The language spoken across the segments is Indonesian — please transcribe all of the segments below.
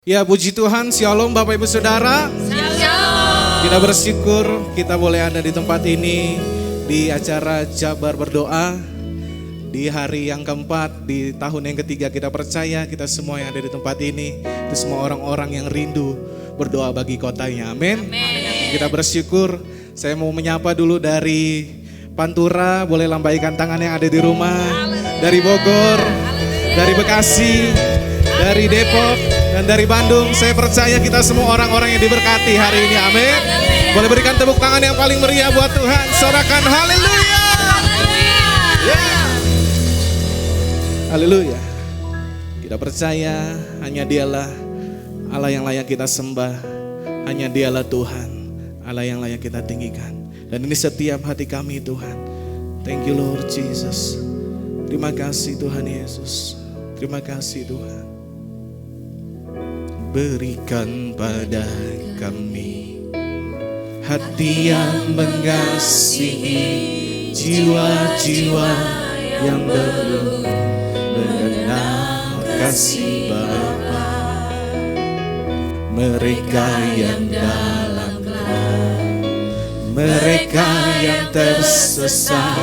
Ya puji Tuhan, Shalom Bapak Ibu Saudara. Shalom. Kita bersyukur kita boleh ada di tempat ini di acara Jabar Berdoa. Di hari yang keempat, di tahun yang ketiga kita percaya kita semua yang ada di tempat ini, itu semua orang-orang yang rindu berdoa bagi kotanya. Amin. Kita bersyukur. Saya mau menyapa dulu dari Pantura, boleh lambaikan tangan yang ada di rumah. Dari Bogor, dari Bekasi, dari Depok, dan dari Bandung. Saya percaya kita semua orang-orang yang diberkati hari ini, amin. Boleh berikan tepuk tangan yang paling meriah buat Tuhan. Sorakan haleluya. Yeah. Haleluya. Kita percaya hanya Dialah Allah yang layak kita sembah. Hanya Dialah Tuhan, Allah yang layak kita tinggikan. Dan ini setiap hati kami Tuhan. Thank you Lord Jesus. Terima kasih Tuhan Yesus. Terima kasih Tuhan. Berikan pada kami hati yang mengasihi, jiwa-jiwa yang belum mengenal kasih Bapa. Mereka yang dalam gelap, mereka yang tersesat,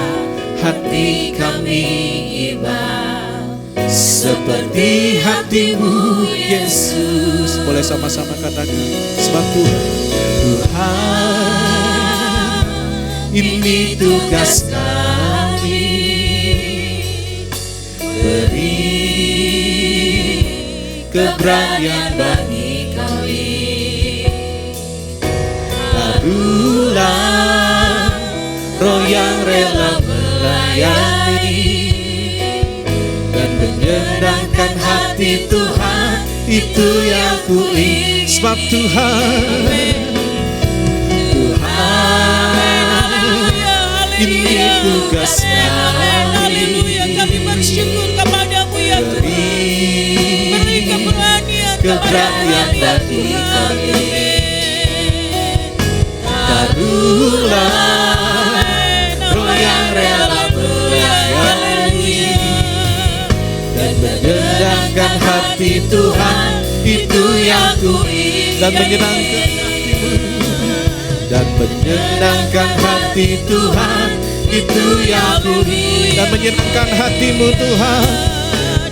hati kami iba seperti hatimu Yesus. Boleh sama-sama katakan, sebab Tuhan, ini tugas kami, beri keberanian bagi kami, taruhlah roh yang rela melayani dan menyenangkan hati Tuhan, itu yang ku ingin. Sebab Tuhan, ini tugas kami. Kami bersyukur kepadamu ya Tuhan. Beri keberanian bagi kami. Taruhlah roh yang rela melayani dan menyenangkan hati Tuhan, itu yang ku ingin. Dan menyenangkan hatimu, dan menyenangkan hati Tuhan, itu yang ku ingin. Dan menyenangkan hatimu Tuhan,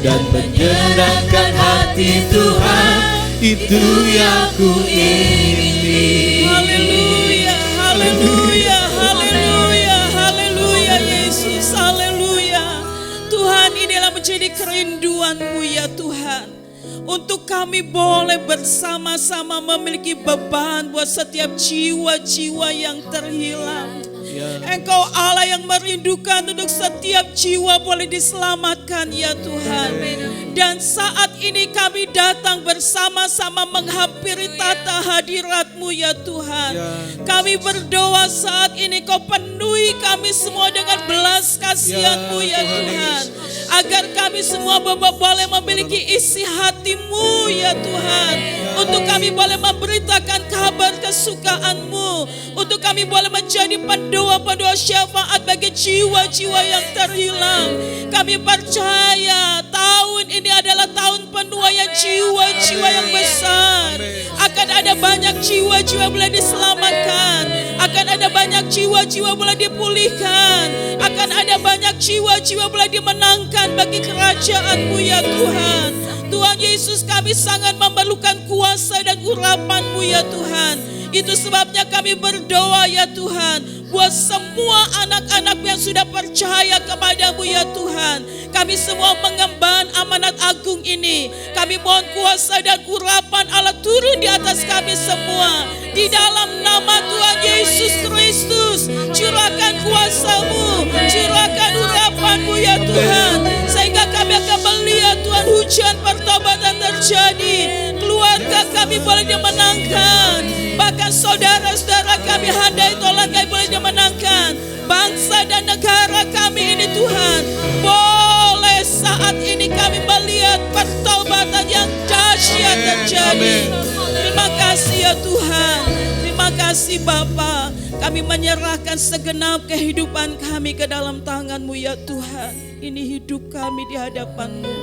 dan menyenangkan hati Tuhan, itu yang ku ingin. Haleluya, haleluya, haleluya, haleluya Yesus, haleluya. Tuhan, inilah menjadi kerinduan-Mu ya Tuhan. Untuk kami boleh bersama-sama memiliki beban buat setiap jiwa-jiwa yang terhilang. Engkau Allah yang merindukan untuk setiap jiwa boleh diselamatkan ya Tuhan. Dan saat ini kami datang bersama-sama menghampiri tata hadirat-Mu ya Tuhan. Kami berdoa saat ini Kau penuhi kami semua dengan belas kasihan-Mu ya Tuhan. Agar kami semua boleh memiliki isi hati-Mu ya Tuhan. Untuk kami boleh memberitakan kabar kesukaan-Mu. Untuk kami boleh menjadi pendoa syafaat bagi jiwa-jiwa yang terhilang. Kami percaya tahun ini adalah tahun penuaian jiwa-jiwa yang besar. Akan ada banyak jiwa-jiwa boleh diselamatkan. Akan ada banyak jiwa-jiwa boleh dipulihkan. Akan ada banyak jiwa-jiwa boleh dimenangkan bagi kerajaan-Mu ya Tuhan. Tuhan Yesus, kami sangat memerlukan kuasa dan urapan-Mu ya Tuhan. Itu sebabnya kami berdoa ya Tuhan, buat semua anak-anak yang sudah percaya kepadamu ya Tuhan. Kami semua mengemban amanat agung ini. Kami mohon kuasa dan urapan Allah turun di atas kami semua. Di dalam nama Tuhan Yesus Kristus, curahkan kuasa-Mu, curahkan urapan-Mu ya Tuhan. Sehingga kami akan melihat Tuhan hujan pertobatan terjadi. Keluarga kami boleh dimenangkan. Bahkan saudara-saudara kami handai tolak kami boleh dimenangkan. Bangsa dan negara kami ini Tuhan, boleh saat ini kami melihat pertobatan yang dahsyat terjadi. Terima kasih ya Tuhan. Terima kasih Bapa. Kami menyerahkan segenap kehidupan kami ke dalam tangan-Mu ya Tuhan. Ini hidup kami di hadapan-Mu.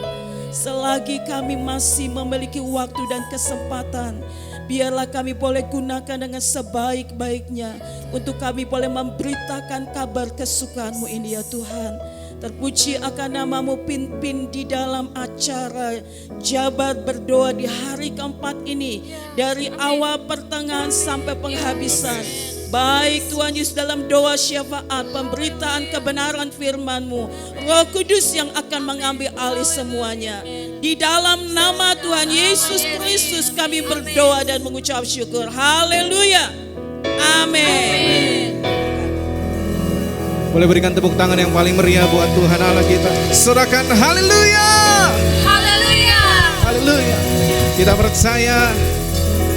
selagi kami masih memiliki waktu dan kesempatan, biarlah kami boleh gunakan dengan sebaik-baiknya untuk kami boleh memberitakan kabar kesukaan-Mu ini ya Tuhan. Terpuji akan nama-Mu, pimpin di dalam acara Jabar Berdoa di hari keempat ini, dari awal pertengahan sampai penghabisan. Baik Tuhan Yesus, dalam doa syafaat, pemberitaan kebenaran firman-Mu, Roh Kudus yang akan mengambil alih semuanya. Di dalam nama Tuhan Yesus Kristus kami berdoa dan mengucap syukur. Haleluya. Amin. Boleh berikan tepuk tangan yang paling meriah buat Tuhan Allah kita. Serahkan haleluya. Haleluya. Haleluya. Kita percaya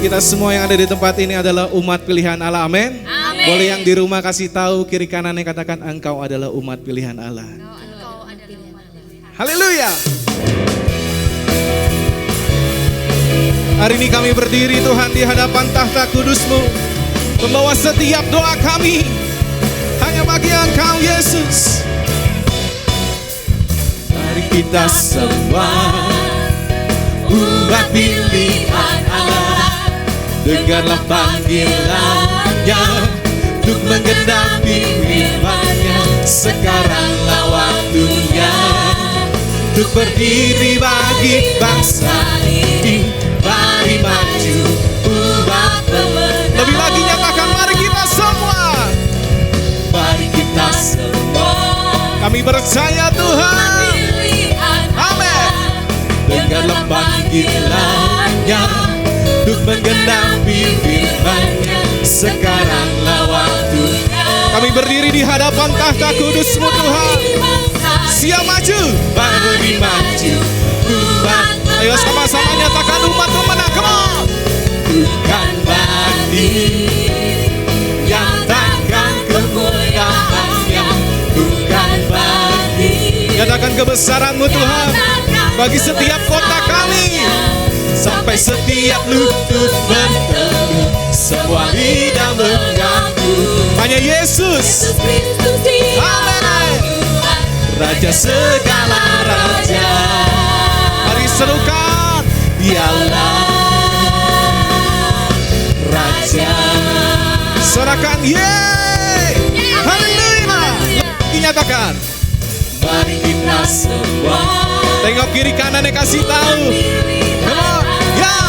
kita semua yang ada di tempat ini adalah umat pilihan Allah. Amin. Amin. Boleh yang di rumah kasih tahu kiri kanannya, katakan engkau adalah umat pilihan Allah. Engkau adalah Tuhan. Haleluya. Hari ini kami berdiri Tuhan di hadapan tahta kudus-Mu, membawa setiap doa kami hanya bagi Engkau Yesus. Mari kita semua umat pilihan Allah, dengarlah panggilannya untuk menggenapi firman-Nya. Sekaranglah waktunya untuk berdiri bagi bangsa ini. Mari maju umat pemenang. Lebih lagi nyatakan, mari kita semua. Mari kita semua. Kami percaya Tuhan. Amin. Dengarlah panggilannya untuk menggenapi firman-Nya. Sekaranglah waktunya. Kami berdiri di hadapan tahta kudus-Mu Tuhan. Siap maju. Mari maju umat. Ayo sama-sama nyatakan umat pemenang. Come on. Bukan bagi nyatakan kemuliaan-Nya, bukan bagi. Nyatakan kebesaran-Mu Tuhan bagi setiap kota kami, sampai setiap lutut berteduh, semua lidah mengaku hanya Yesus. Amin. Raja segala raja. Mari serukan, Dialah Raja. Sorakan, yeay. Haleluya. Dinyatakan, mari kita semua. Tengok kiri kanannya, kasih tahu. Come on. Ya,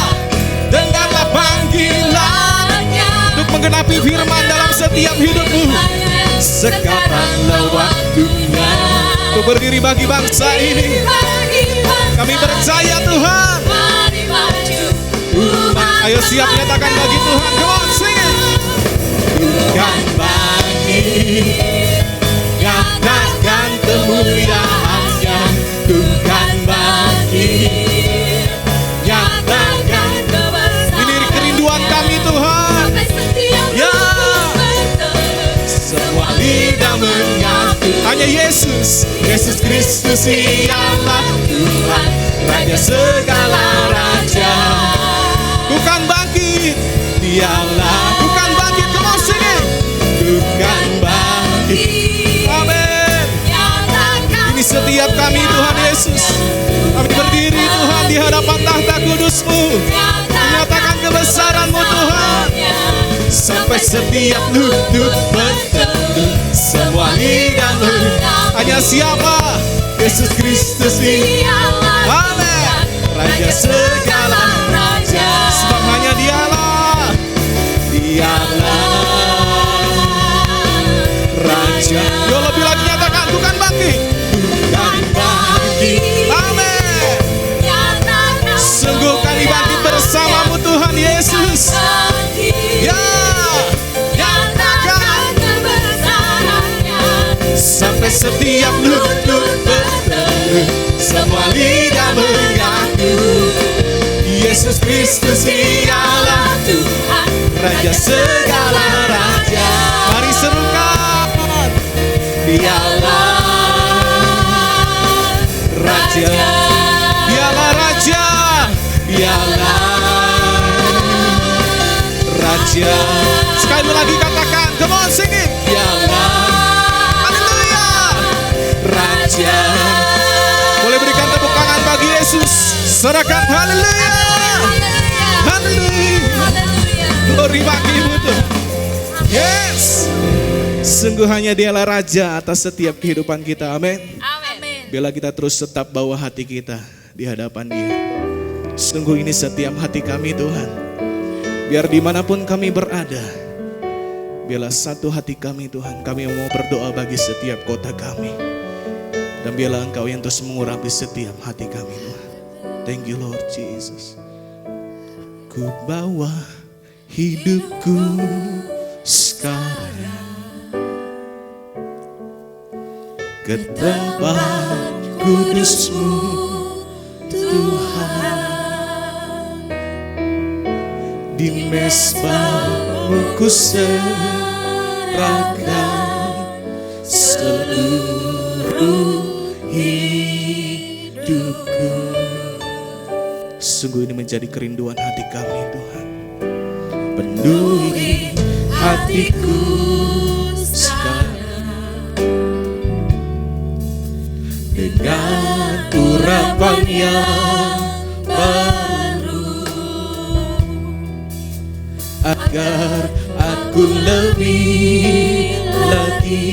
dengarlah panggilannya untuk menggenapi firman dalam setiap hidupmu. Sekaranglah waktunya untuk berdiri bagi bangsa ini. Kami percaya Tuhan. Ayo siap nyatakan bagi Tuhan. Come on, sing it. Bukan bagi nyatakan kemuliaan-Nya, bukan bagi nyatakan. Ini kerinduan kami Tuhan. Ya, semua lidah mengaku hanya Yesus. Yesus Kristus ialah Tuhan, Raja segala raja. Bukan bangkit, Dialah. Bukan bangkit, come on sing it. Bukan bangkit. Amin. Ini setiap kami Tuhan Yesus. Kami berdiri Tuhan di hadapan tahta kudus-Mu, menyatakan kebesaran-Mu Tuhan. Sampai setiap lutut berteduh, semua lidah mengaku hanya siapa? Yesus Kristus ialah. Amin. Raja segala raja. Sebab hanya Dialah. Dialah Raja. Yo, lebih lagi nyatakan, bukan bangkit. Bukan bangkit. Amin. Sungguh kami bangkit bersama-Mu Tuhan Yesus. Ya, nyatakan sampai setiap lutut berteduh, semua lidah mengaku Yesus Kristus ialah Tuhan, Raja segala raja. Mari serukan, Dialah Raja. Dialah Raja. Dialah Raja. Sekali lagi katakan, come on sing it. Dialah, haleluya, Raja. Boleh berikan tepuk tangan bagi Yesus. Sorakan haleluya. Haleluya. Glory bagimu Tuhan. Yes. Sungguh hanya Dialah Raja atas setiap kehidupan kita. Amin. Amin. Bila kita terus tetap bawa hati kita di hadapan Dia. Sungguh ini setiap hati kami Tuhan. Biar dimanapun kami berada. Biarlah satu hati kami Tuhan. Kami mau berdoa bagi setiap kota kami. Dan biarlah Engkau yang terus mengurapi setiap hati kami Tuhan. Thank you Lord Jesus. Ku bawa hidupku sekarang ke tempat kudus-Mu Tuhan. Di mezbah-Mu ku serahkan seluruh hidupku. Sungguh ini menjadi kerinduan hati kami Tuhan. Penuhi hatiku sekarang dengan urapan yang baru, agar aku lebih lagi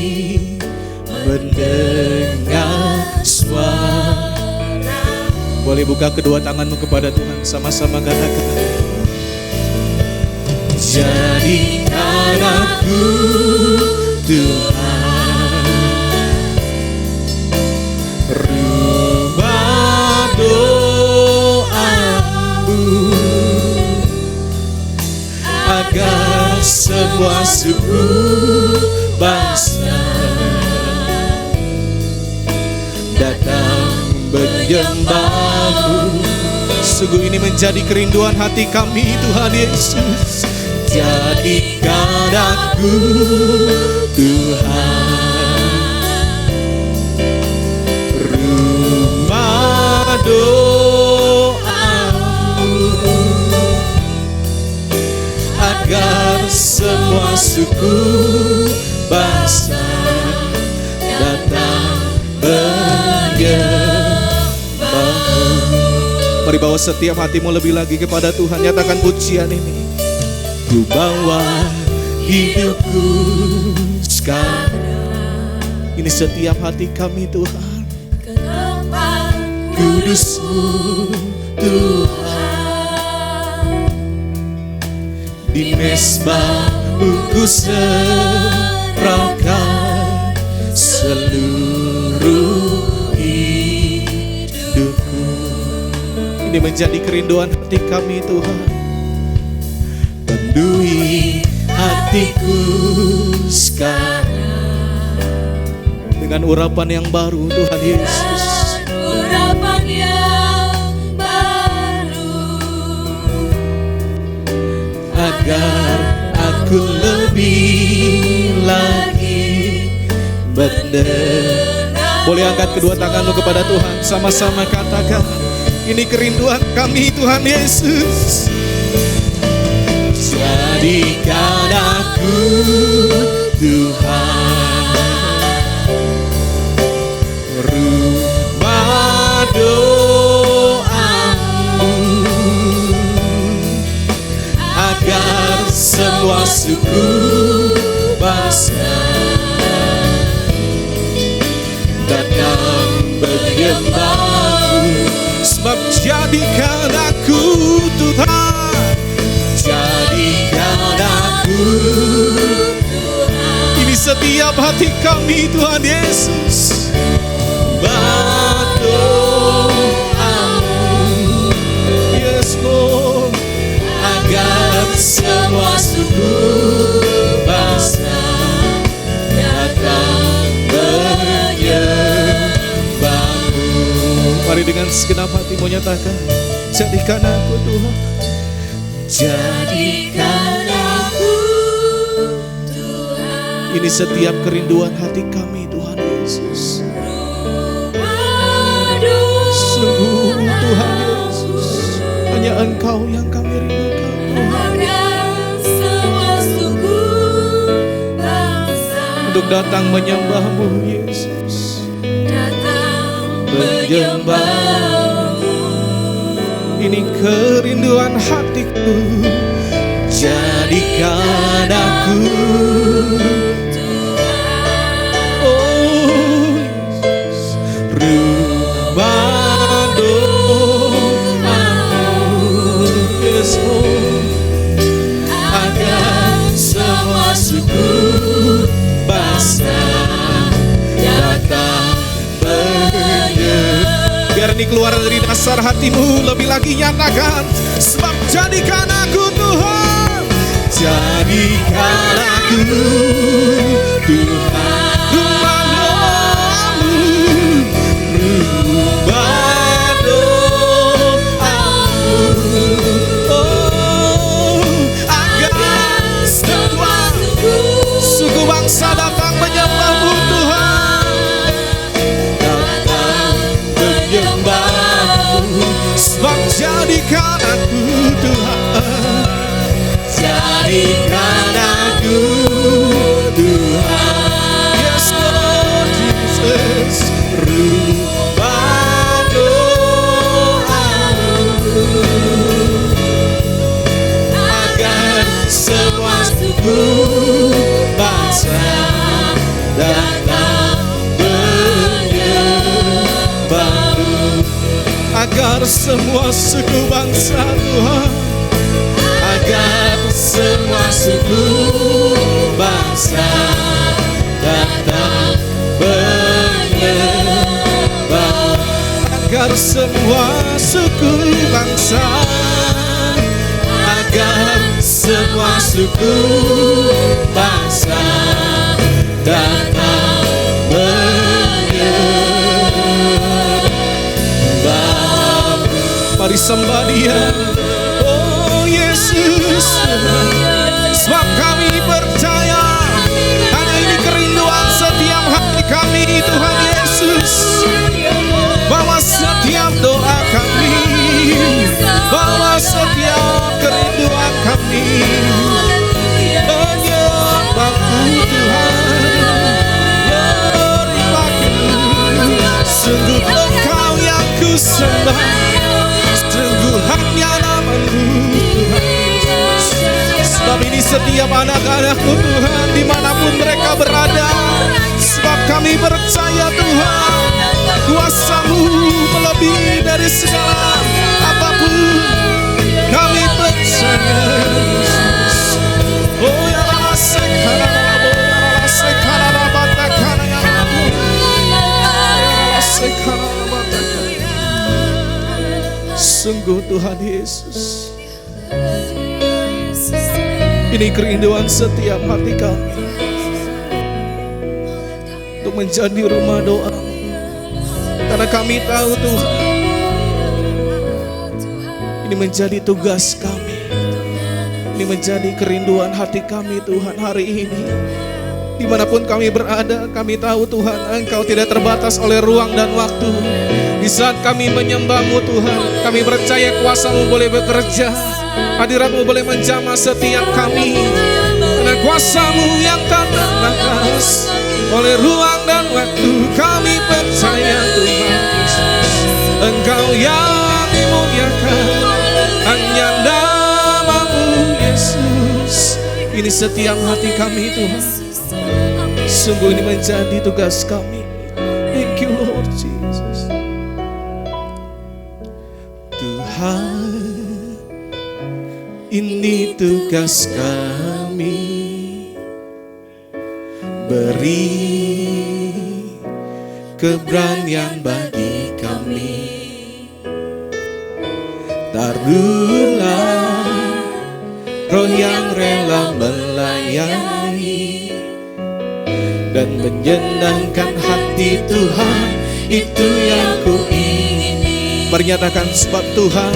mendengar suara. Boleh buka kedua tanganmu kepada Tuhan, sama-sama katakan. Jadikan aku Tuhan rumah doamu, agar semua suku bangsa datang menyembah-Mu. Sungguh ini menjadi kerinduan hati kami Tuhan Yesus. Jadikan aku Tuhan rumah doamu, agar semua suku bangsa datang menyembah-Mu. Mari bawa setiap hatimu lebih lagi kepada Tuhan. Nyatakan pujian ini. Ku bawa hidupku sekarang. Ini setiap hati kami Tuhan. Ke tempat kudus-Mu Tuhan. Di mezbah-Mu ku serahkan seluruh hidupku. Ini menjadi kerinduan hati kami Tuhan. Penuhi hatiku sekarang dengan urapan yang baru Tuhan Yesus. Urapan yang baru, agar aku lebih lagi mendengar. Boleh angkat kedua tanganmu kepada Tuhan, sama-sama katakan. Ini kerinduan kami Tuhan Yesus. Jadikan aku Tuhan rumah doamu, agar semua suku bangsa datang menyembah-Mu. Sebab jadikan aku Tuhan, jadikan aku Tuhan. Ini setiap hati kami Tuhan Yesus. Berdoamu, yes Lord, agar semua suku bangsa datang menyembah-Mu. Mari dengan segenap hatimu nyatakan, jadikan aku Tuhan. Jadikan aku Tuhan. Ini setiap kerinduan hati kami Tuhan Yesus. Sungguh Tuhan Yesus, hanya Engkau yang kami rindukan. Untuk datang menyembah-Mu Yesus. Datang menyembah-Mu. Ini kerinduan hatiku, jadikan aku rumah doamu, Yesus, agar semua suku bangsa datang menyembah. Biar ini keluar dari dasar hatimu, lebih lagi nyatakan, sebab jadikan aku Tuhan, jadikan aku Tuhan, rumah doamu, rumah doamu, agar semua suku bangsa datang menyembahmu Tuhan, datang menyembahmu. Sebab jadikan aku Tuhan, jadikan aku Tuhan, yes Lord Jesus, rumah doamu, agar semua suku bangsa datang menyembahmu, agar semua suku bangsa Tuhan, agar semua suku bangsa datang menyembah, agar semua suku bangsa, agar semua suku bangsa datang menyembah. Mari sembah Dia, oh Yesus, sebab kami percaya hanya ini kerinduan setiap hati kami Tuhan Yesus, bahwa setiap doa kami, bahwa setiap kerinduan kami menyembahmu Tuhan, menyembahmu. Sungguh Engkau yang ku sembah, sungguh hanya nama-Mu Tuhan. Sebab ini setiap anak-anak-Mu Tuhan, dimanapun mereka berada, sebab kami percaya Tuhan, kuasa-Mu melebihi dari segala apapun. Kami percaya, oh ya Allah, sungguh Tuhan Yesus, ini kerinduan setiap hati kami untuk menjadi rumah doa, karena kami tahu Tuhan, ini menjadi tugas kami, ini menjadi kerinduan hati kami Tuhan hari ini. Dimanapun kami berada, kami tahu Tuhan, Engkau tidak terbatas oleh ruang dan waktu. Di saat kami menyembah-Mu Tuhan, kami percaya kuasa-Mu boleh bekerja, hadirat-Mu boleh menjamah setiap kami, karena kuasa-Mu yang tak terbatas oleh ruang dan waktu. Kami percaya Tuhan, Engkau yang dimuliakan, hanya nama-Mu Yesus. Ini setiap hati kami Tuhan, sungguh ini menjadi tugas kami. Thank you Lord Jesus. Tuhan, ini tugas kami, beri keberanian bagi kami. Taruhlah roh yang rela melayani dan menyenangkan hati Tuhan, itu yang ku ingini. Mari nyatakan, sebab Tuhan,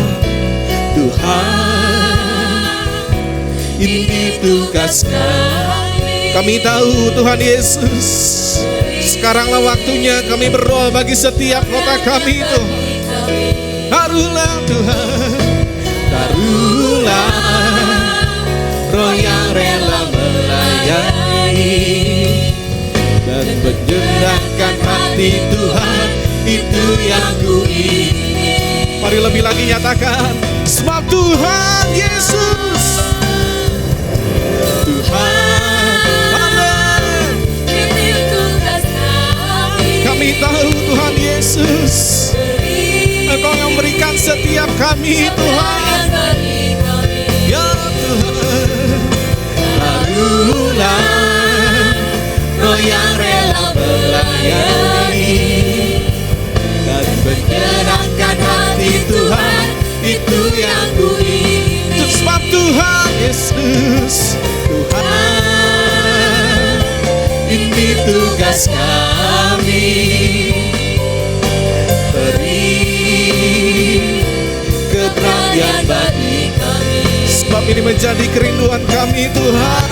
ini tugas kami. Kami tahu Tuhan Yesus, sekaranglah waktunya kami berdoa bagi setiap kota kami Tuhan. Taruhlah Tuhan, taruhlah roh yang rela melayani dan menyenangkan hati Tuhan, itu yang ku ingini. Marilah lebih lagi nyatakan, sebab Tuhan Yesus, Tuhan, amin. Ini tugas Kami tahu Tuhan Yesus, Engkau yang memberikan setiap kami Tuhan. Ya Tuhan, barulah Roh yang rela melayani dan menyenangkan hati Tuhan, itu yang ku ingini. Sebab Tuhan Yesus, Tuhan, ini tugas kami, beri keberanian bagi kami. Sebab ini menjadi kerinduan kami Tuhan.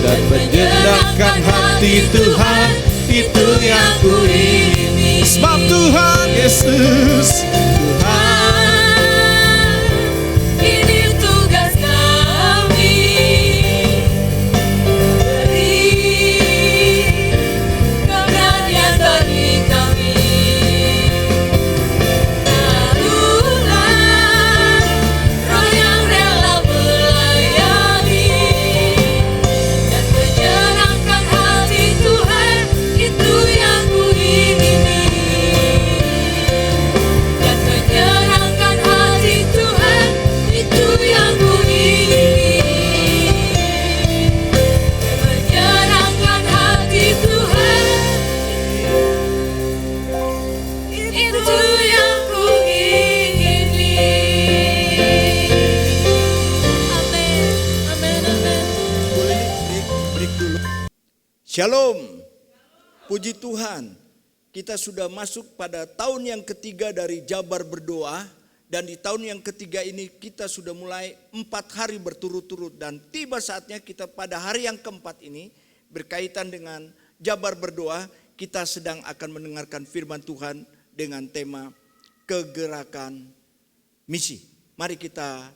Dan menyenangkan hati Tuhan, itu yang ku ingini. Sebab Tuhan Yesus, Tuhan, ini tugas kami, beri keberanian bagi kami. Barulah Roh yang rela melayani dan menyenangkan hati Tuhan, itu yang ku ingini. Dan menyenangkan hati Tuhan, itu yang ku ingini. Menyenangkan hati Tuhan, itu yang ku ingini. Amin, amin, amin. Boleh break dulu. Shalom. Puji Tuhan. Kita sudah masuk pada tahun yang ketiga dari Jabar Berdoa. Dan di tahun yang ketiga ini kita sudah mulai 4 hari berturut-turut. Dan tiba saatnya kita pada hari yang keempat ini berkaitan dengan Jabar Berdoa. Kita sedang akan mendengarkan firman Tuhan dengan tema kegerakan misi. Mari kita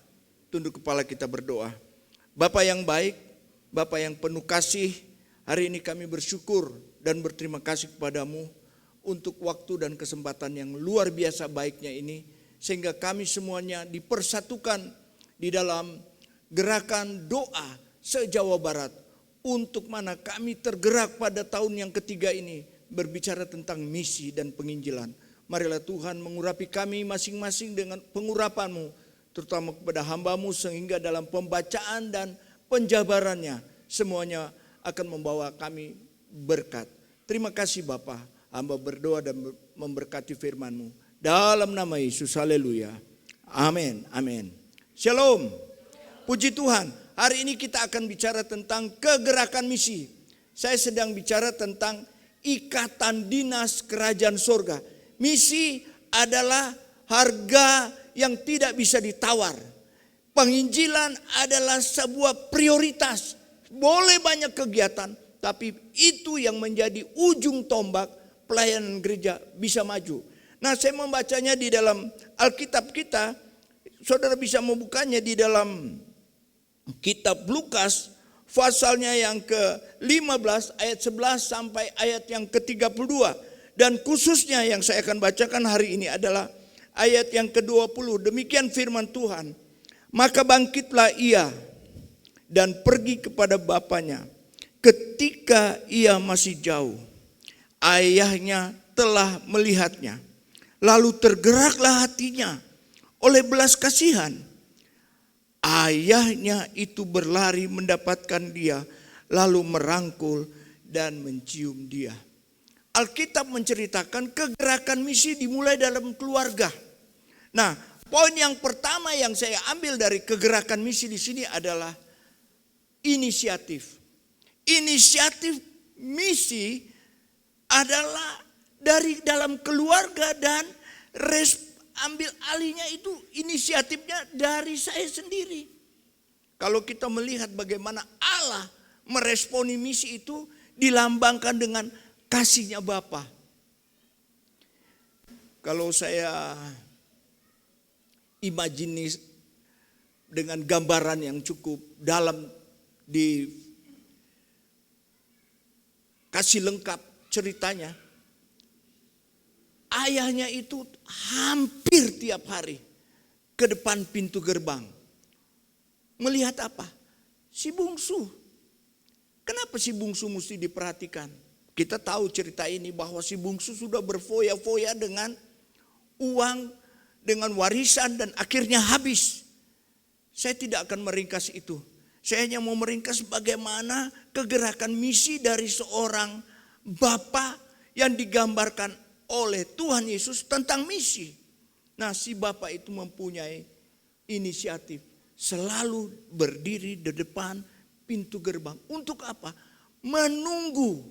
tunduk kepala, kita berdoa. Bapa yang baik, Bapa yang penuh kasih, hari ini kami bersyukur dan berterima kasih kepadamu untuk waktu dan kesempatan yang luar biasa baiknya ini, sehingga kami semuanya dipersatukan di dalam gerakan doa se-Jawa Barat, untuk mana kami tergerak pada tahun yang ketiga ini berbicara tentang misi dan penginjilan. Marilah Tuhan mengurapi kami masing-masing dengan pengurapan-Mu, terutama kepada hamba-Mu, sehingga dalam pembacaan dan penjabarannya semuanya akan membawa kami berkat. Terima kasih Bapa, hamba berdoa dan memberkati firman-Mu. Dalam nama Yesus, haleluya. Amin, amin. Shalom. Puji Tuhan. Hari ini kita akan bicara tentang kegerakan misi. Saya sedang bicara tentang ikatan dinas kerajaan sorga. Misi adalah harga yang tidak bisa ditawar. Penginjilan adalah sebuah prioritas. Boleh banyak kegiatan, tapi itu yang menjadi ujung tombak pelayanan gereja bisa maju. Nah, saya membacanya di dalam Alkitab kita. Saudara bisa membukanya di dalam kitab Lukas, pasalnya yang ke-15 ayat 11 sampai ayat yang ke-32. Dan khususnya yang saya akan bacakan hari ini adalah ayat yang ke-20. Demikian firman Tuhan. Maka bangkitlah ia dan pergi kepada bapaknya. Ketika ia masih jauh, ayahnya telah melihatnya. Lalu tergeraklah hatinya oleh belas kasihan. Ayahnya itu berlari mendapatkan dia, lalu merangkul dan mencium dia. Alkitab menceritakan kegerakan misi dimulai dalam keluarga. Nah, poin yang pertama yang saya ambil dari kegerakan misi di sini adalah inisiatif. Inisiatif misi adalah dari dalam keluarga, dan ambil alihnya itu inisiatifnya dari saya sendiri. Kalau kita melihat bagaimana Allah meresponi misi itu dilambangkan dengan kasihnya Bapa. Kalau saya imajinis dengan gambaran yang cukup dalam di kasih lengkap ceritanya. Ayahnya itu hampir tiap hari ke depan pintu gerbang. Melihat apa? Si bungsu. Kenapa si bungsu mesti diperhatikan? Kita tahu cerita ini bahwa si bungsu sudah berfoya-foya dengan uang, dengan warisan dan akhirnya habis. Saya tidak akan meringkas itu. Saya hanya mau meringkas bagaimana kegerakan misi dari seorang bapa yang digambarkan oleh Tuhan Yesus tentang misi. Nah, si bapa itu mempunyai inisiatif. Selalu berdiri di depan pintu gerbang. Untuk apa? Menunggu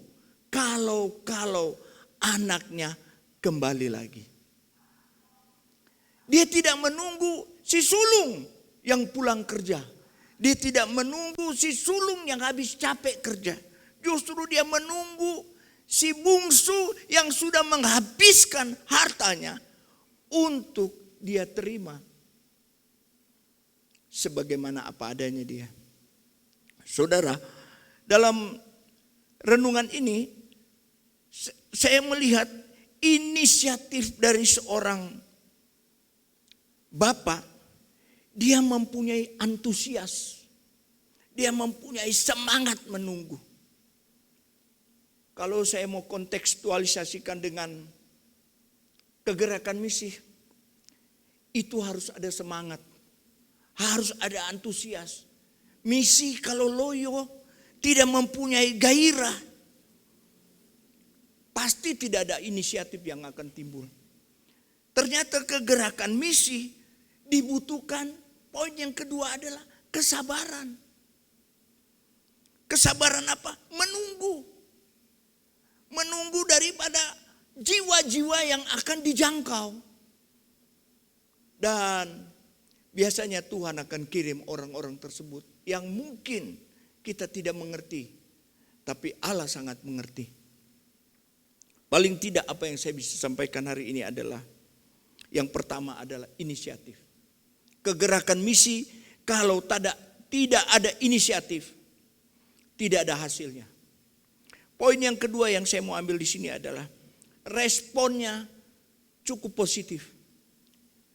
kalau anaknya kembali lagi. Dia tidak menunggu si sulung yang pulang kerja. Dia tidak menunggu si sulung yang habis capek kerja. Justru dia menunggu si bungsu yang sudah menghabiskan hartanya untuk dia terima. Sebagaimana apa adanya dia. Saudara, dalam renungan ini saya melihat inisiatif dari seorang bapak. Dia mempunyai antusias. Dia mempunyai semangat menunggu. Kalau saya mau kontekstualisasikan dengan kegerakan misi, itu harus ada semangat. Harus ada antusias. Misi kalau loyo tidak mempunyai gairah, pasti tidak ada inisiatif yang akan timbul. Ternyata kegerakan misi dibutuhkan, poin yang kedua adalah kesabaran. Kesabaran apa? Menunggu. Menunggu daripada jiwa-jiwa yang akan dijangkau. Dan biasanya Tuhan akan kirim orang-orang tersebut yang mungkin kita tidak mengerti. Tapi Allah sangat mengerti. Paling tidak apa yang saya bisa sampaikan hari ini adalah, yang pertama adalah inisiatif. Kegerakan misi kalau tidak ada inisiatif, tidak ada hasilnya. Poin yang kedua yang saya mau ambil di sini adalah responnya cukup positif.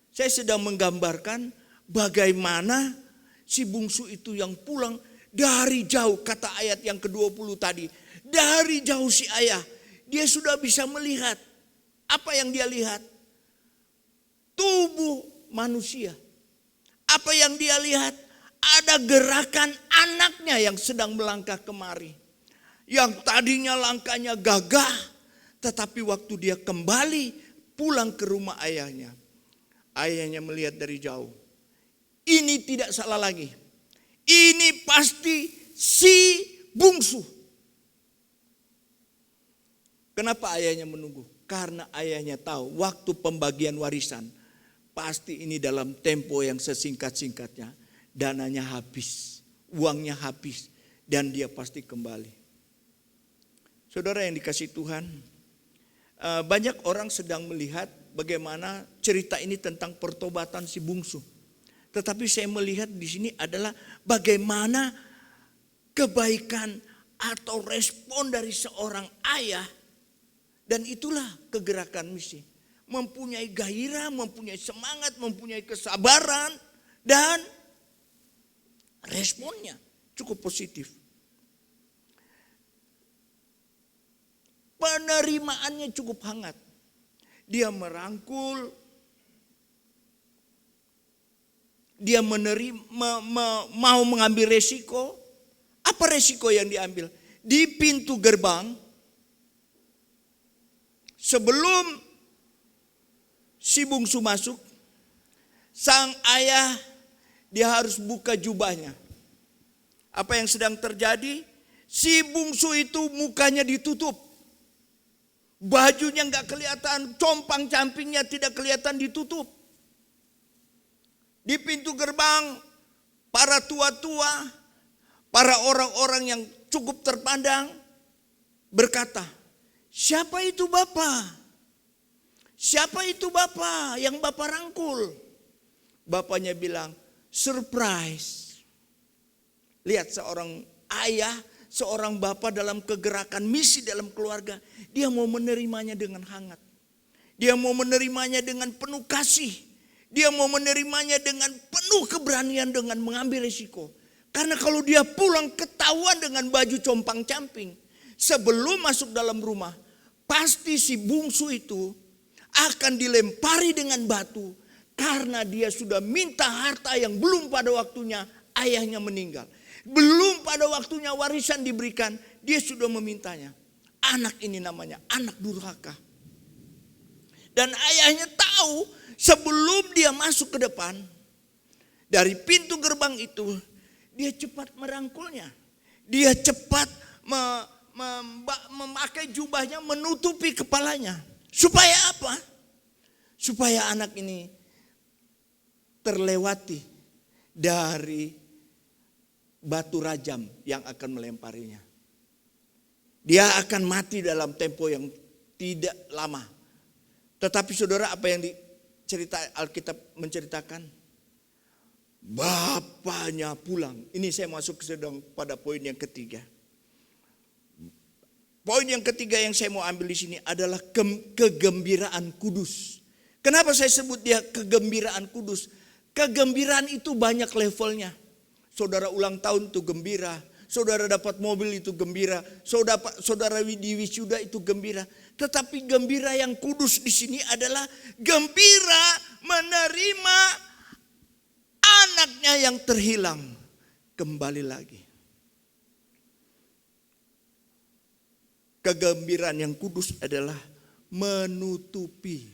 Saya sedang menggambarkan bagaimana si bungsu itu yang pulang dari jauh, kata ayat yang ke-20 tadi. Dari jauh si ayah, dia sudah bisa melihat. Apa yang dia lihat? Tubuh manusia. Apa yang dia lihat? Ada gerakan anaknya yang sedang melangkah kemari. Yang tadinya langkahnya gagah, tetapi waktu dia kembali pulang ke rumah ayahnya, ayahnya melihat dari jauh. Ini tidak salah lagi. Ini pasti si bungsu. Kenapa ayahnya menunggu? Karena ayahnya tahu waktu pembagian warisan pasti ini dalam tempo yang sesingkat-singkatnya. Dananya habis, uangnya habis, dan dia pasti kembali. Saudara yang dikasihi Tuhan, banyak orang sedang melihat bagaimana cerita ini tentang pertobatan si bungsu. Tetapi saya melihat di sini adalah bagaimana kebaikan atau respon dari seorang ayah. Dan itulah kegerakan misi. Mempunyai gairah, mempunyai semangat, mempunyai kesabaran, dan responnya cukup positif. Penerimaannya cukup hangat. Dia merangkul, dia mau mengambil resiko. Apa resiko yang diambil? Di pintu gerbang, sebelum si bungsu masuk, sang ayah dia harus buka jubahnya. Apa yang sedang terjadi? Si bungsu itu mukanya ditutup. Bajunya nggak kelihatan, compang-campingnya tidak kelihatan, ditutup. Di pintu gerbang, para tua-tua, para orang-orang yang cukup terpandang berkata, "Siapa itu Bapak? Siapa itu Bapak yang Bapak rangkul?" Bapaknya bilang, "Surprise." Lihat, seorang ayah seorang bapak dalam kegerakan misi dalam keluarga, dia mau menerimanya dengan hangat. Dia mau menerimanya dengan penuh kasih. Dia mau menerimanya dengan penuh keberanian dengan mengambil risiko. Karena kalau dia pulang ketahuan dengan baju compang-camping, sebelum masuk dalam rumah, pasti si bungsu itu akan dilempari dengan batu. Karena dia sudah minta harta yang belum pada waktunya ayahnya meninggal. Belum pada waktunya warisan diberikan, dia sudah memintanya. Anak ini namanya anak durhaka. Dan ayahnya tahu sebelum dia masuk ke depan, dari pintu gerbang itu, dia cepat merangkulnya. Dia cepat memakai jubahnya menutupi kepalanya. Supaya apa? Supaya anak ini terlewati dari batu rajam yang akan melemparinya. Dia akan mati dalam tempo yang tidak lama. Tetapi saudara, apa yang Alkitab menceritakan? Bapaknya pulang. Ini saya masuk sedang pada poin yang ketiga. Poin yang ketiga yang saya mau ambil di sini adalah kegembiraan kudus. Kenapa saya sebut dia kegembiraan kudus? Kegembiraan itu banyak levelnya. Saudara ulang tahun itu gembira. Saudara dapat mobil itu gembira. Saudara di wisuda itu gembira. Tetapi gembira yang kudus di sini adalah gembira menerima anaknya yang terhilang kembali lagi. Kegembiraan yang kudus adalah menutupi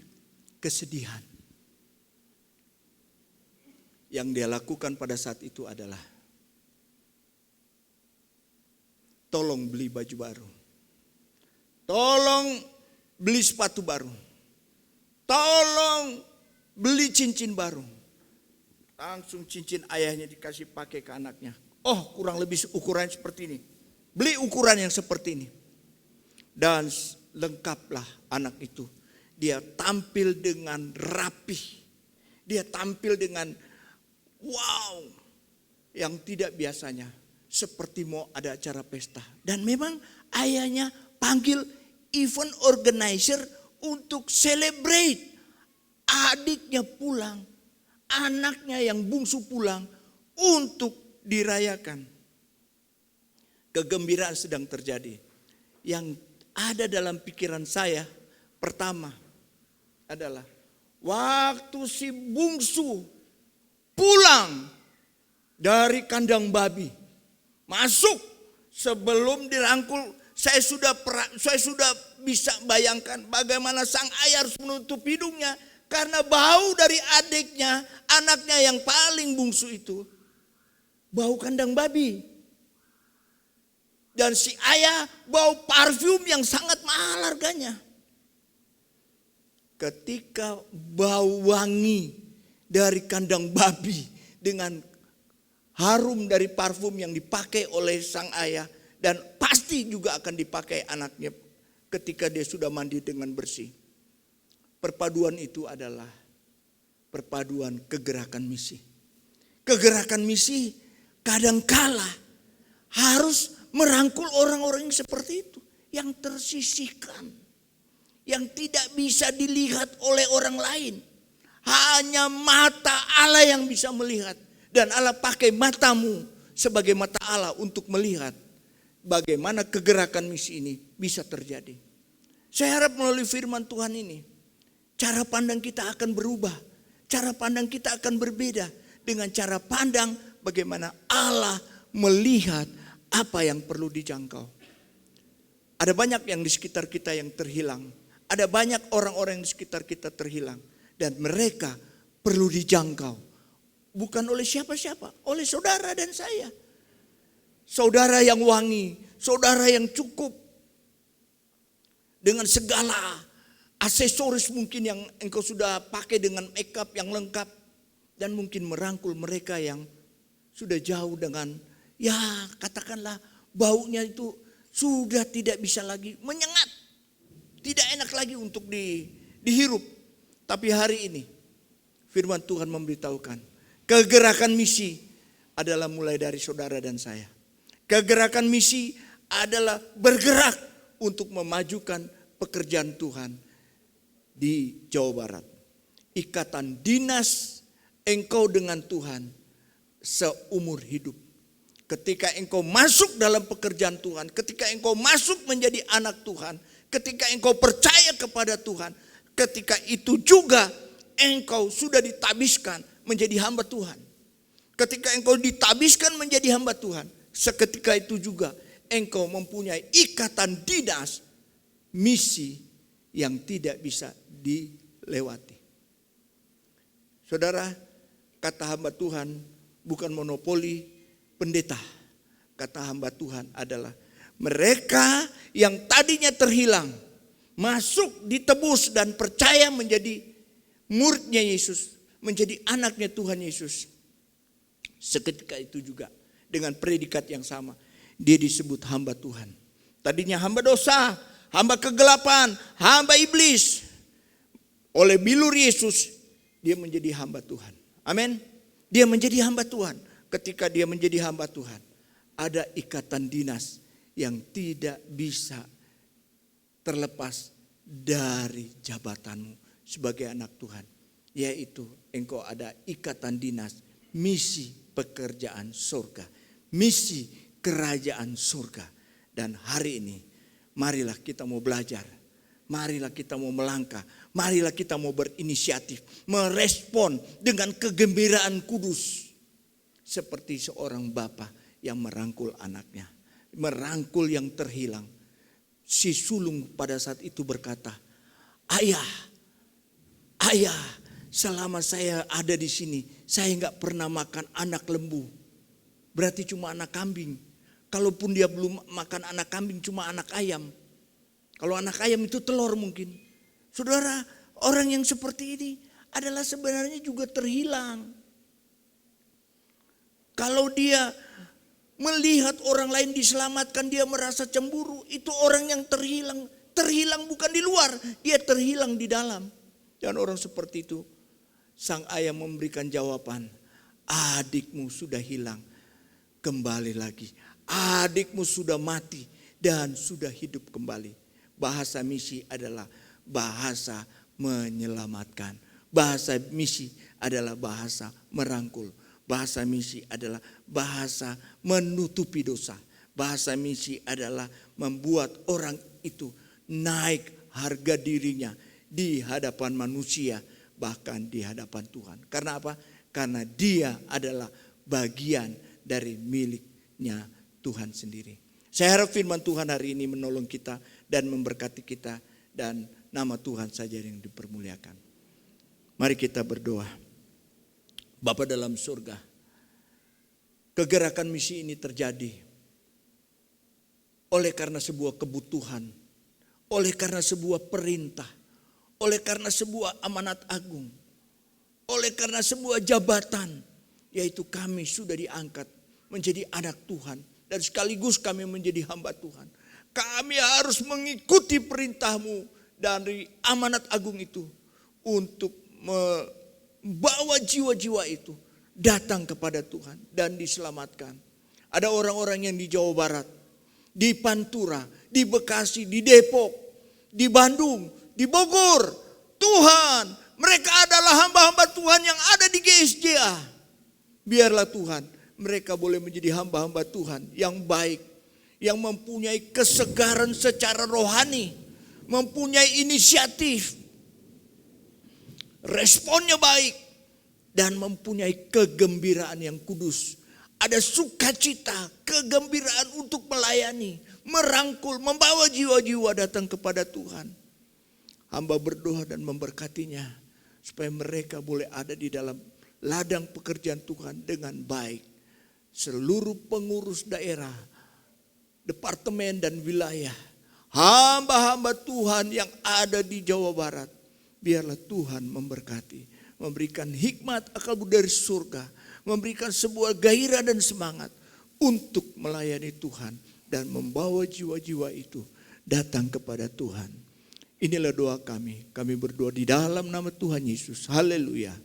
kesedihan. Yang dia lakukan pada saat itu adalah tolong beli baju baru. Tolong beli sepatu baru. Tolong beli cincin baru. Langsung cincin ayahnya dikasih pakai ke anaknya. Oh, kurang lebih ukuran seperti ini. Beli ukuran yang seperti ini. Dan lengkaplah anak itu. Dia tampil dengan rapih. Dia tampil dengan wow, yang tidak biasanya, seperti mau ada acara pesta. Dan memang ayahnya panggil event organizer untuk celebrate. Adiknya pulang, anaknya yang bungsu pulang untuk dirayakan. Kegembiraan sedang terjadi. Yang ada dalam pikiran saya pertama adalah waktu si bungsu pulang dari kandang babi, masuk sebelum dirangkul, saya sudah bisa bayangkan bagaimana sang ayah harus menutup hidungnya karena bau dari adiknya, anaknya yang paling bungsu itu, bau kandang babi. Dan si ayah bau parfum yang sangat mahal harganya. Ketika bau wangi dari kandang babi dengan harum dari parfum yang dipakai oleh sang ayah dan pasti juga akan dipakai anaknya ketika dia sudah mandi dengan bersih. Perpaduan itu adalah perpaduan kegerakan misi. Kegerakan misi kadangkala harus merangkul orang-orang yang seperti itu, yang tersisihkan, yang tidak bisa dilihat oleh orang lain. Hanya mata Allah yang bisa melihat. Dan Allah pakai matamu sebagai mata Allah untuk melihat bagaimana kegerakan misi ini bisa terjadi. Saya harap melalui firman Tuhan ini, cara pandang kita akan berubah. Cara pandang kita akan berbeda dengan cara pandang bagaimana Allah melihat apa yang perlu dijangkau. Ada banyak yang di sekitar kita yang terhilang. Ada banyak orang-orang yang di sekitar kita terhilang. Dan mereka perlu dijangkau. Bukan oleh siapa-siapa, oleh saudara dan saya. Saudara yang wangi, saudara yang cukup. Dengan segala aksesoris mungkin yang engkau sudah pakai dengan make up yang lengkap. Dan mungkin merangkul mereka yang sudah jauh dengan, ya katakanlah baunya itu sudah tidak bisa lagi menyengat. Tidak enak lagi untuk dihirup. Tapi hari ini firman Tuhan memberitahukan kegerakan misi adalah mulai dari saudara dan saya. Kegerakan misi adalah bergerak untuk memajukan pekerjaan Tuhan di Jawa Barat. Ikatan dinas engkau dengan Tuhan seumur hidup. Ketika engkau masuk dalam pekerjaan Tuhan, ketika engkau masuk menjadi anak Tuhan, ketika engkau percaya kepada Tuhan, ketika itu juga engkau sudah ditabiskan menjadi hamba Tuhan. Ketika engkau ditabiskan menjadi hamba Tuhan, seketika itu juga engkau mempunyai ikatan dinas misi yang tidak bisa dilewati. Saudara, kata hamba Tuhan bukan monopoli pendeta. Kata hamba Tuhan adalah mereka yang tadinya terhilang, masuk, ditebus dan percaya menjadi muridnya Yesus, menjadi anaknya Tuhan Yesus. Seketika itu juga dengan predikat yang sama, dia disebut hamba Tuhan. Tadinya hamba dosa, hamba kegelapan, hamba iblis. Oleh bilur Yesus, dia menjadi hamba Tuhan. Amin. Dia menjadi hamba Tuhan. Ketika dia menjadi hamba Tuhan, ada ikatan dinas yang tidak bisa terlepas dari jabatanmu sebagai anak Tuhan. Yaitu engkau ada ikatan dinas misi pekerjaan surga, misi kerajaan surga. Dan hari ini marilah kita mau belajar, marilah kita mau melangkah, marilah kita mau berinisiatif, merespon dengan kegembiraan kudus. Seperti seorang bapa yang merangkul anaknya, merangkul yang terhilang. Si sulung pada saat itu berkata, ayah, selama saya ada di sini, saya nggak pernah makan anak lembu. Berarti cuma anak kambing. Kalaupun dia belum makan anak kambing, cuma anak ayam. Kalau anak ayam itu telur mungkin. Saudara, orang yang seperti ini adalah sebenarnya juga terhilang. Kalau dia melihat orang lain diselamatkan, dia merasa cemburu. Itu orang yang terhilang. Terhilang bukan di luar, dia terhilang di dalam. Dan orang seperti itu, sang ayah memberikan jawaban, adikmu sudah hilang, kembali lagi. Adikmu sudah mati dan sudah hidup kembali. Bahasa misi adalah bahasa menyelamatkan. Bahasa misi adalah bahasa merangkul. Bahasa misi adalah bahasa menutupi dosa. Bahasa misi adalah membuat orang itu naik harga dirinya di hadapan manusia, bahkan di hadapan Tuhan. Karena apa? Karena dia adalah bagian dari miliknya Tuhan sendiri. Saya harap firman Tuhan hari ini menolong kita dan memberkati kita, dan nama Tuhan saja yang dipermuliakan. Mari kita berdoa. Bapa dalam surga, kegerakan misi ini terjadi oleh karena sebuah kebutuhan, oleh karena sebuah perintah, oleh karena sebuah amanat agung, oleh karena sebuah jabatan, yaitu kami sudah diangkat menjadi anak Tuhan dan sekaligus kami menjadi hamba Tuhan. Kami harus mengikuti perintah-Mu dari amanat agung itu untuk membawa jiwa-jiwa itu datang kepada Tuhan dan diselamatkan. Ada orang-orang yang di Jawa Barat, di Pantura, di Bekasi, di Depok, di Bandung, di Bogor. Tuhan, mereka adalah hamba-hamba Tuhan yang ada di GSJA. Biarlah Tuhan, mereka boleh menjadi hamba-hamba Tuhan yang baik, yang mempunyai kesegaran secara rohani, mempunyai inisiatif, responnya baik, dan mempunyai kegembiraan yang kudus. Ada sukacita, kegembiraan untuk melayani, merangkul, membawa jiwa-jiwa datang kepada Tuhan. Hamba berdoa dan memberkatinya supaya mereka boleh ada di dalam ladang pekerjaan Tuhan dengan baik. Seluruh pengurus daerah, departemen dan wilayah, hamba-hamba Tuhan yang ada di Jawa Barat, biarlah Tuhan memberkati, memberikan hikmat akal budi dari surga, memberikan sebuah gairah dan semangat untuk melayani Tuhan dan membawa jiwa-jiwa itu datang kepada Tuhan. Inilah doa kami. Kami berdoa di dalam nama Tuhan Yesus. Haleluya.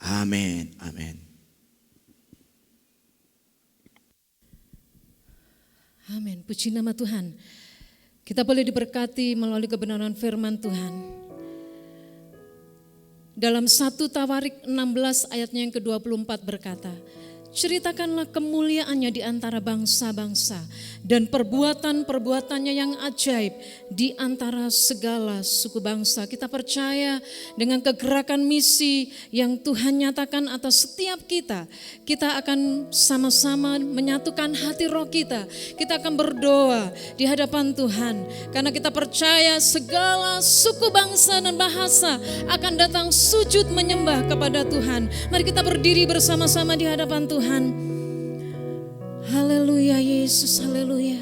Amin. Amin. Amin. Puji nama Tuhan. Kita boleh diberkati melalui kebenaran firman Tuhan. Dalam 1 Tawarik 16 ayatnya yang ke-24 berkata, ceritakanlah kemuliaannya di antara bangsa-bangsa dan perbuatan-perbuatannya yang ajaib di antara segala suku bangsa. Kita percaya dengan kegerakan misi yang Tuhan nyatakan atas setiap kita. Kita akan sama-sama menyatukan hati roh kita. Kita akan berdoa di hadapan Tuhan. Karena kita percaya segala suku bangsa dan bahasa akan datang sujud menyembah kepada Tuhan. Mari kita berdiri bersama-sama di hadapan Tuhan. Haleluya Yesus, haleluya.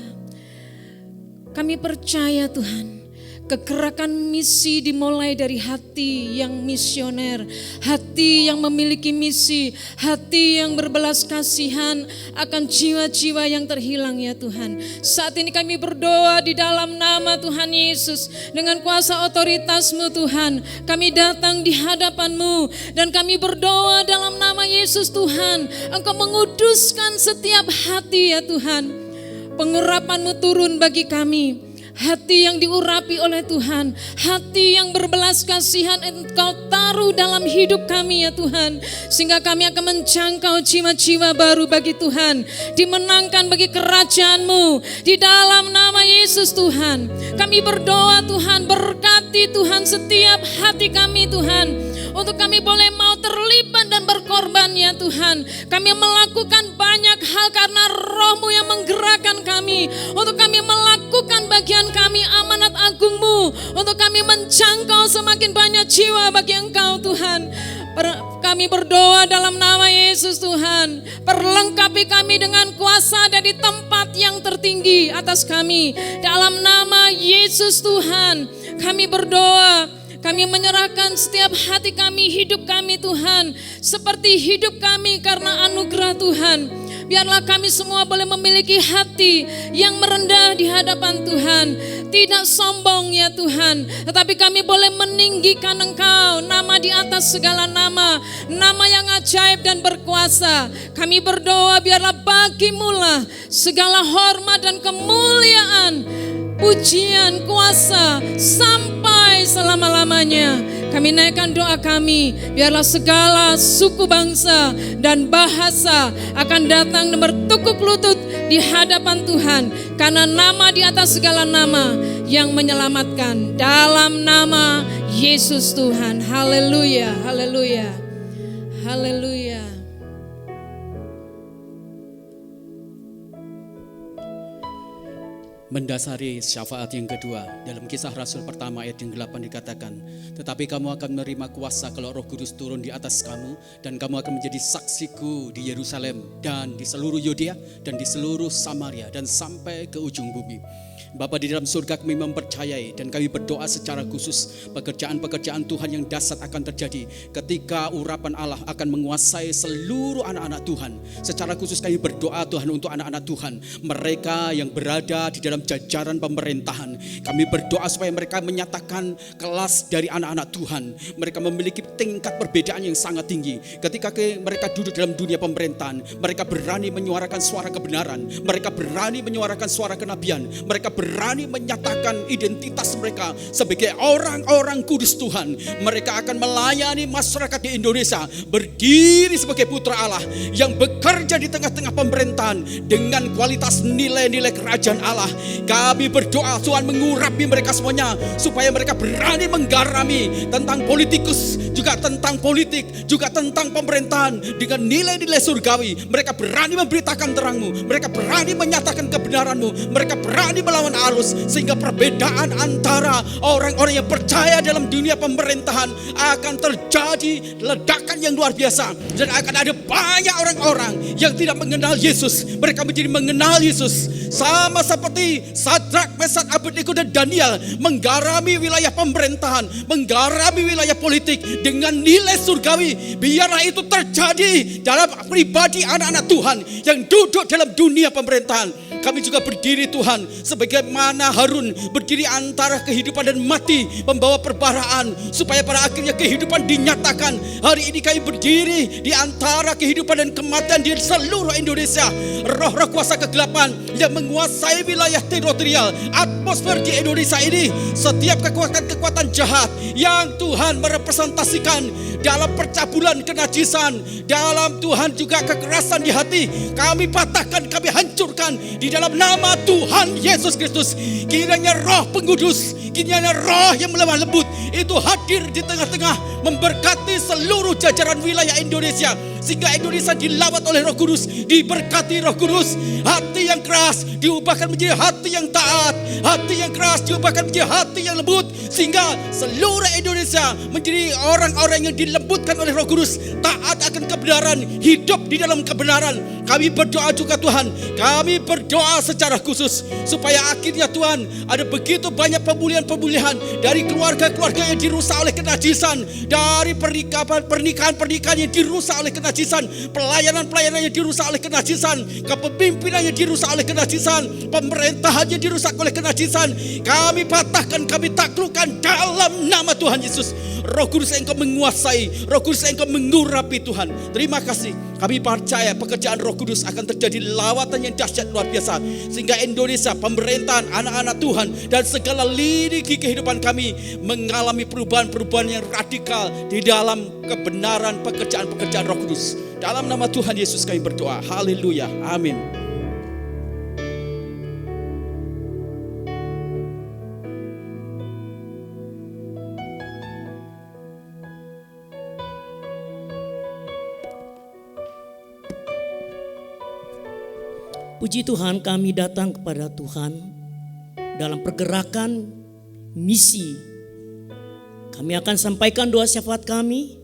Kami percaya Tuhan, kegerakan misi dimulai dari hati yang misioner, hati yang memiliki misi, hati yang berbelas kasihan akan jiwa-jiwa yang terhilang ya Tuhan. Saat ini kami berdoa di dalam nama Tuhan Yesus, dengan kuasa otoritas-Mu Tuhan, kami datang di hadapan-Mu dan kami berdoa dalam nama Yesus Tuhan, Engkau menguduskan setiap hati ya Tuhan. Pengurapan-Mu turun bagi kami. Hati yang diurapi oleh Tuhan, hati yang berbelas kasihan Engkau taruh dalam hidup kami ya Tuhan. Sehingga kami akan menjangkau jiwa-jiwa baru bagi Tuhan, dimenangkan bagi kerajaan-Mu di dalam nama Yesus Tuhan. Kami berdoa Tuhan, berkati Tuhan setiap hati kami Tuhan, untuk kami boleh mau terlibat dan berkorban ya Tuhan. Kami melakukan banyak hal karena Roh-Mu yang menggerakkan kami, untuk kami melakukan bagian kami amanat agung-Mu, untuk kami menjangkau semakin banyak jiwa bagi Engkau Tuhan. Kami berdoa dalam nama Yesus Tuhan, perlengkapi kami dengan kuasa dari tempat yang tertinggi atas kami. Dalam nama Yesus Tuhan, kami berdoa, kami menyerahkan setiap hati kami, hidup kami Tuhan, seperti hidup kami karena anugerah Tuhan. Biarlah kami semua boleh memiliki hati yang merendah di hadapan Tuhan. Tidak sombong ya Tuhan, tetapi kami boleh meninggikan Engkau, nama di atas segala nama, nama yang ajaib dan berkuasa. Kami berdoa biarlah bagi-Mu lah segala hormat dan kemuliaan, pujian, kuasa sampai selama-lamanya. Kami naikkan doa kami, biarlah segala suku bangsa dan bahasa akan datang dan bertukuk lutut di hadapan Tuhan, karena nama di atas segala nama yang menyelamatkan, dalam nama Yesus Tuhan. Haleluya, haleluya, haleluya. Mendasari syafaat yang kedua, dalam Kisah Rasul pertama ayat yang 8 dikatakan, tetapi kamu akan menerima kuasa kalau Roh Kudus turun di atas kamu, dan kamu akan menjadi saksiku di Yerusalem dan di seluruh Yudea dan di seluruh Samaria dan sampai ke ujung bumi. Bapa di dalam surga, kami mempercayai dan kami berdoa secara khusus pekerjaan-pekerjaan Tuhan yang dahsyat akan terjadi ketika urapan Allah akan menguasai seluruh anak-anak Tuhan. Secara khusus kami berdoa Tuhan untuk anak-anak Tuhan, mereka yang berada di dalam jajaran pemerintahan. Kami berdoa supaya mereka menyatakan kelas dari anak-anak Tuhan. Mereka memiliki tingkat perbedaan yang sangat tinggi. Ketika mereka duduk dalam dunia pemerintahan, mereka berani menyuarakan suara kebenaran, mereka berani menyuarakan suara kenabian, mereka berani menyatakan identitas mereka sebagai orang-orang kudus Tuhan. Mereka akan melayani masyarakat di Indonesia, berdiri sebagai putra Allah yang bekerja di tengah-tengah pemerintahan dengan kualitas nilai-nilai kerajaan Allah. Kami berdoa Tuhan mengurapi mereka semuanya, supaya mereka berani menggarami tentang politikus, juga tentang politik, juga tentang pemerintahan dengan nilai-nilai surgawi. Mereka berani memberitakan terang-Mu, mereka berani menyatakan kebenaran-Mu, mereka berani melawan arus, sehingga perbedaan antara orang-orang yang percaya dalam dunia pemerintahan akan terjadi ledakan yang luar biasa, dan akan ada banyak orang-orang yang tidak mengenal Yesus, mereka menjadi mengenal Yesus, sama seperti Sadrak, Mesak, Abednego dan Daniel menggarami wilayah pemerintahan, menggarami wilayah politik dengan nilai surgawi. Biarlah itu terjadi dalam pribadi anak-anak Tuhan yang duduk dalam dunia pemerintahan. kami juga berdiri Tuhan, sebagaimana Harun berdiri antara kehidupan dan mati, membawa perbaraan supaya pada akhirnya kehidupan dinyatakan. Hari ini kami berdiri di antara kehidupan dan kematian di seluruh Indonesia. Roh-roh kuasa kegelapan yang menguasai wilayah teritorial, atmosfer di Indonesia ini, setiap kekuatan-kekuatan jahat yang Tuhan merepresentasikan dalam percabulan kenajisan, dalam Tuhan juga kekerasan di hati, kami patahkan, kami hancurkan di dalam nama Tuhan Yesus Kristus. Kiranya Roh Pengudus, kiranya Roh yang melemah lembut itu hadir di tengah-tengah, memberkati seluruh jajaran wilayah Indonesia, sehingga Indonesia dilawat oleh Roh Kudus, diberkati Roh Kudus. Hati yang keras diubahkan menjadi hati yang taat, hati yang keras diubahkan menjadi hati yang lembut, sehingga seluruh Indonesia menjadi orang-orang yang dilembutkan oleh Roh Kudus, taat akan kebenaran, hidup di dalam kebenaran. Kami berdoa juga Tuhan, kami berdoa secara khusus supaya akhirnya Tuhan ada begitu banyak pemulihan-pemulihan dari keluarga-keluarga yang dirusak oleh kenajisan, dari pernikahan yang dirusak oleh kenajisan, pelayanan-pelayanan yang dirusak oleh kenajisan, kepemimpinan yang dirusak oleh kenajisan, pemerintahan yang dirusak oleh kenajisan. Kami patahkan, kami taklukkan dalam nama Tuhan Yesus. Roh Kudus Engkau menguasai, Roh Kudus Engkau mengurapi Tuhan. Terima kasih. Kami percaya pekerjaan Roh Kudus akan terjadi lawatan yang dahsyat luar biasa, sehingga Indonesia, pemerintahan, anak-anak Tuhan dan segala lini kehidupan kami mengalami perubahan-perubahan yang radikal di dalam kebenaran pekerjaan-pekerjaan Roh Kudus. Dalam nama Tuhan Yesus kami berdoa. Haleluya. Amin. Puji Tuhan, kami datang kepada Tuhan dalam pergerakan misi. Kami akan sampaikan doa syafaat kami.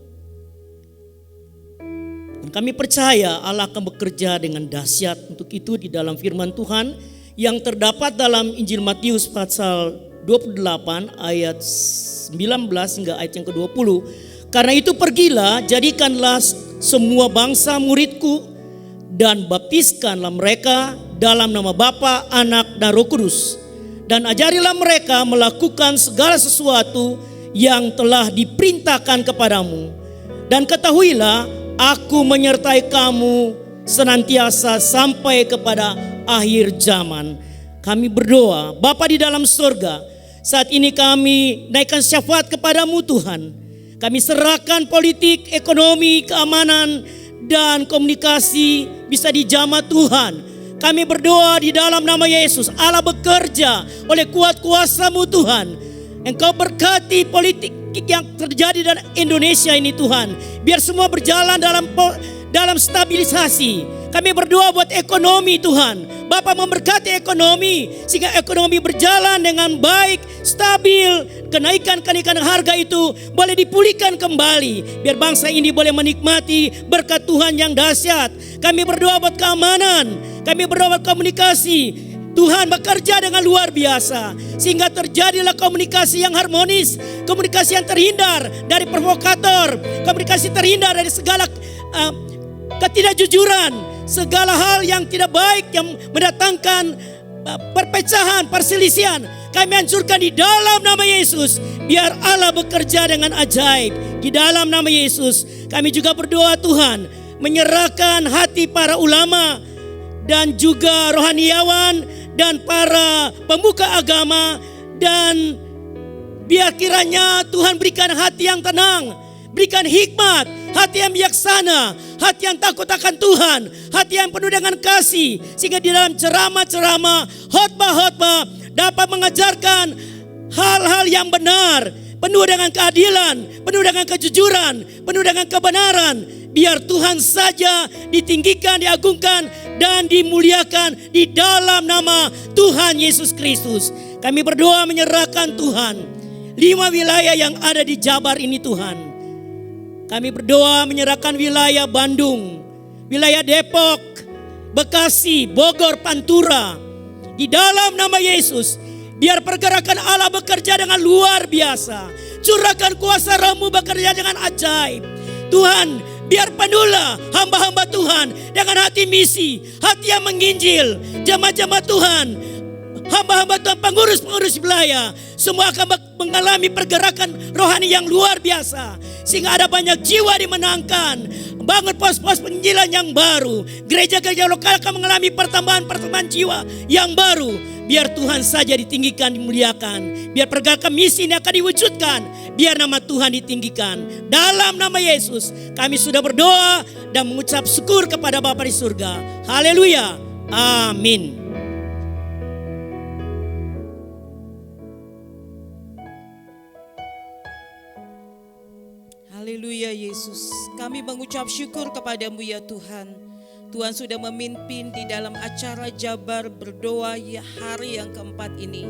Dan kami percaya Allah akan bekerja dengan dahsyat untuk itu di dalam firman Tuhan yang terdapat dalam Injil Matius pasal 28 ayat 19 hingga ayat yang ke-20. Karena itu pergilah, jadikanlah semua bangsa muridku, dan baptiskanlah mereka dalam nama Bapa, Anak, dan Roh Kudus. Dan ajarilah mereka melakukan segala sesuatu yang telah diperintahkan kepadamu. Dan ketahuilah, aku menyertai kamu senantiasa sampai kepada akhir zaman. Kami berdoa, Bapa di dalam surga, saat ini kami naikkan syafaat kepadamu Tuhan. Kami serahkan politik, ekonomi, keamanan, dan komunikasi bisa dijamah Tuhan. Kami berdoa di dalam nama Yesus, Allah bekerja oleh kuat kuasa-Mu Tuhan. Engkau berkati politik yang terjadi dalam Indonesia ini Tuhan. Biar semua berjalan dalam stabilisasi. Kami berdoa buat ekonomi Tuhan. Bapa memberkati ekonomi sehingga ekonomi berjalan dengan baik, stabil. Kenaikan harga itu boleh dipulihkan kembali. Biar bangsa ini boleh menikmati berkat Tuhan yang dahsyat. Kami berdoa buat keamanan. Kami berdoa buat komunikasi. Tuhan bekerja dengan luar biasa sehingga terjadilah komunikasi yang harmonis, komunikasi yang terhindar dari provokator, komunikasi terhindar dari segala ketidakjujuran, segala hal yang tidak baik yang mendatangkan perpecahan, perselisihan. Kami hancurkan di dalam nama Yesus. Biar Allah bekerja dengan ajaib di dalam nama Yesus. Kami juga berdoa Tuhan, menyerahkan hati para ulama dan juga rohaniawan dan para pemuka agama, dan biar kiranya Tuhan berikan hati yang tenang, berikan hikmat, hati yang bijaksana, hati yang takut akan Tuhan, hati yang penuh dengan kasih, sehingga di dalam ceramah-ceramah, khotbah-khotbah dapat mengajarkan hal-hal yang benar, penuh dengan keadilan, penuh dengan kejujuran, penuh dengan kebenaran. Biar Tuhan saja ditinggikan, diagungkan, dan dimuliakan di dalam nama Tuhan Yesus Kristus. Kami berdoa menyerahkan Tuhan 5 wilayah yang ada di Jabar ini Tuhan. Kami berdoa menyerahkan wilayah Bandung, wilayah Depok, Bekasi, Bogor, Pantura. Di dalam nama Yesus, biar pergerakan Allah bekerja dengan luar biasa. Curahkan kuasa Roh-Mu bekerja dengan ajaib. Tuhan, Biar penuhlah hamba-hamba Tuhan dengan hati misi, hati yang menginjil. Jemaat-jemaat Tuhan, hamba-hamba Tuhan, pengurus-pengurus wilayah, semua akan mengalami pergerakan rohani yang luar biasa. Sehingga ada banyak jiwa dimenangkan. Bangun pos-pos penginjilan yang baru. Gereja-gereja lokal akan mengalami pertambahan jiwa yang baru. Biar Tuhan saja ditinggikan, dimuliakan. Biar pergerakan misi ini akan diwujudkan. Biar nama Tuhan ditinggikan. Dalam nama Yesus kami sudah berdoa dan mengucap syukur kepada Bapa di surga. Haleluya. Amin. Haleluya Yesus, kami mengucap syukur kepadamu ya Tuhan. Tuhan sudah memimpin di dalam acara Jabar Berdoa ya hari yang keempat ini.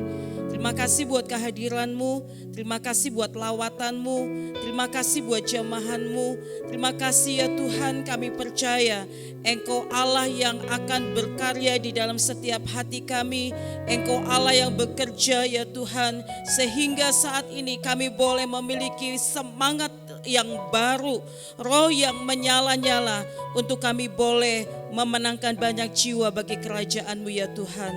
Terima kasih buat kehadiranmu, terima kasih buat lawatanmu, terima kasih buat jamahanmu. Terima kasih ya Tuhan, kami percaya Engkau Allah yang akan berkarya di dalam setiap hati kami. Engkau Allah yang bekerja ya Tuhan, sehingga saat ini kami boleh memiliki semangat yang baru, roh yang menyala-nyala untuk kami boleh memenangkan banyak jiwa bagi kerajaan-Mu ya Tuhan.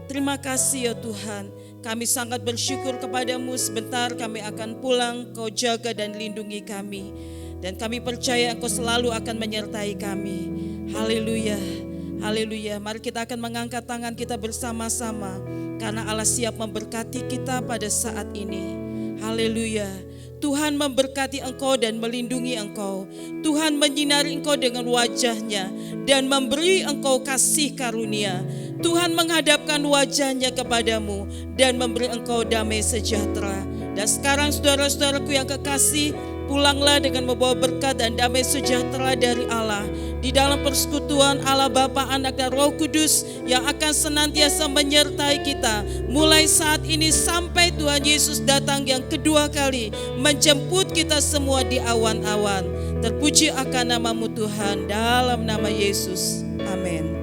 Terima kasih ya Tuhan, kami sangat bersyukur kepadamu. Sebentar kami akan pulang, Kau jaga dan lindungi kami. Dan kami percaya Engkau selalu akan menyertai kami. Haleluya, haleluya. Mari kita akan mengangkat tangan kita bersama-sama, karena Allah siap memberkati kita pada saat ini. Haleluya. Tuhan memberkati engkau dan melindungi engkau. Tuhan menyinari engkau dengan wajahnya dan memberi engkau kasih karunia. Tuhan menghadapkan wajahnya kepadamu dan memberi engkau damai sejahtera. Dan sekarang saudara-saudaraku yang kekasih, pulanglah dengan membawa berkat dan damai sejahtera dari Allah. Di dalam persekutuan Allah Bapa, Anak dan Roh Kudus yang akan senantiasa menyertai kita. Mulai saat ini sampai Tuhan Yesus datang yang kedua kali, menjemput kita semua di awan-awan. Terpuji akan nama-Mu Tuhan, dalam nama Yesus. Amin.